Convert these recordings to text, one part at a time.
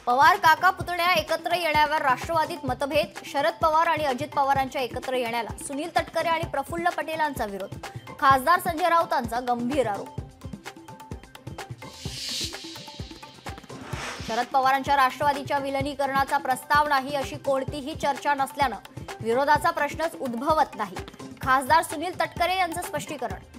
पवार काका पुतण्या एकत्र येण्यावर राष्ट्रवादीत मतभेद। शरद पवार आणि अजित पवारांच्या एकत्र येण्याला सुनील तटकरे आणि प्रफुल्ल पटेलांचा विरोध। खासदार संजय राऊतांचा गंभीर आरोप। शरद पवारांच्या राष्ट्रवादीच्या विलीनीकरणाचा प्रस्ताव नाही अशी कोणतीही चर्चा नसल्यानं विरोधाचा प्रश्नच उद्भवत नाही। खासदार सुनील तटकरे यांचं स्पष्टीकरण।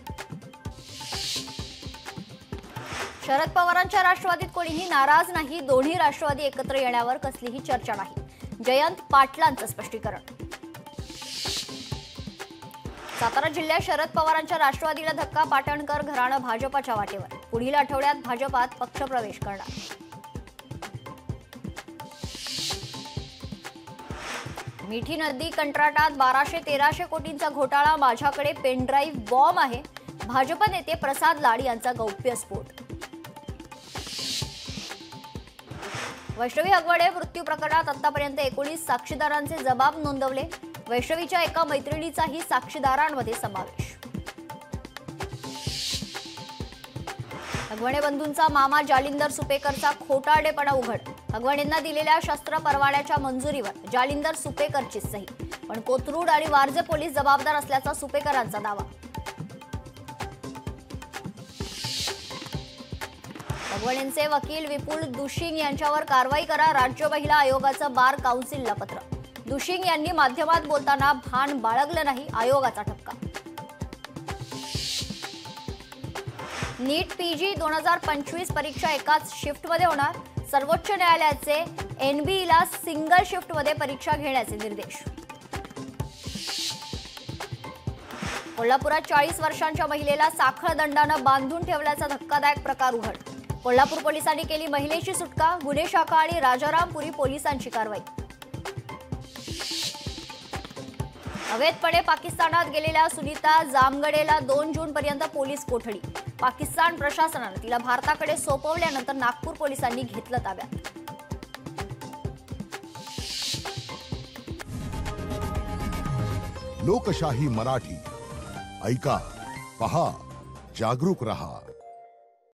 शरद पवारांच्या राष्ट्रवादीत कोणीही नाराज नाही। दोन्ही राष्ट्रवादी एकत्र येण्यावर कसलीही चर्चा नाही। जयंत पाटलांचं स्पष्टीकरण। सातारा जिल्ह्यात शरद पवारांच्या राष्ट्रवादीला धक्का। पाटणकर घराणं भाजपच्या वाटेवर। पुढील आठवड्यात भाजपात पक्षप्रवेश करणार। मिठी नदी कंत्राटात 1200-1300 कोटींचा घोटाळा। माझ्याकडे पेनड्राईव्ह बॉम्ब आहे। भाजप नेते प्रसाद लाड यांचा गौप्यस्फोट। वैष्णवी हगवडे मृत्यू प्रकरणात आतापर्यंत 19 साक्षीदारांचे जबाब नोंदवले। वैष्णवीच्या एका मैत्रिणीचाही साक्षीदारांमध्ये समावेश। हगवणे बंधूंचा मामा जालिंदर सुपेकरचा खोटारडेपणा उघड। हगवणेंना दिलेल्या शस्त्र परवान्याच्या मंजुरीवर जालिंदर सुपेकरची सही, पण कोथरूड आणि वारजे पोलीस जबाबदार असल्याचा सुपेकरांचा दावा। हगवणेंचे वकील विपुल दुशिंग यांच्यावर कारवाई करा। राज्य महिला आयोगाचं बार काउन्सिलला पत्र। दुशिंग यांनी माध्यमात बोलताना भान बाळगलं नाही, आयोगाचा ठपका। नीट पीजी 2025 परीक्षा एकाच शिफ्टमध्ये होणार। सर्वोच्च न्यायालयाचे एनबीईला सिंगल शिफ्टमध्ये परीक्षा घेण्याचे निर्देश। कोल्हापुरात 40 वर्षांच्या महिलेला साखळ दंडानं बांधून ठेवल्याचा धक्कादायक प्रकार उघड। कोल्हापूर पोलिसांनी केली महिलेची सुटका। गुन्हे शाखा आणि राजारामपुरी पोलिसांची कारवाई। अवैधपणे पाकिस्तानात गेलेल्या सुनीता जामगडेला 2 जूनपर्यंत पोलीस कोठडी। पाकिस्तान प्रशासनाने तिला भारताकडे सोपवल्यानंतर नागपूर पोलिसांनी घेतलं ताब्यात। लोकशाही मराठी ऐका, पहा, जागरूक रहा।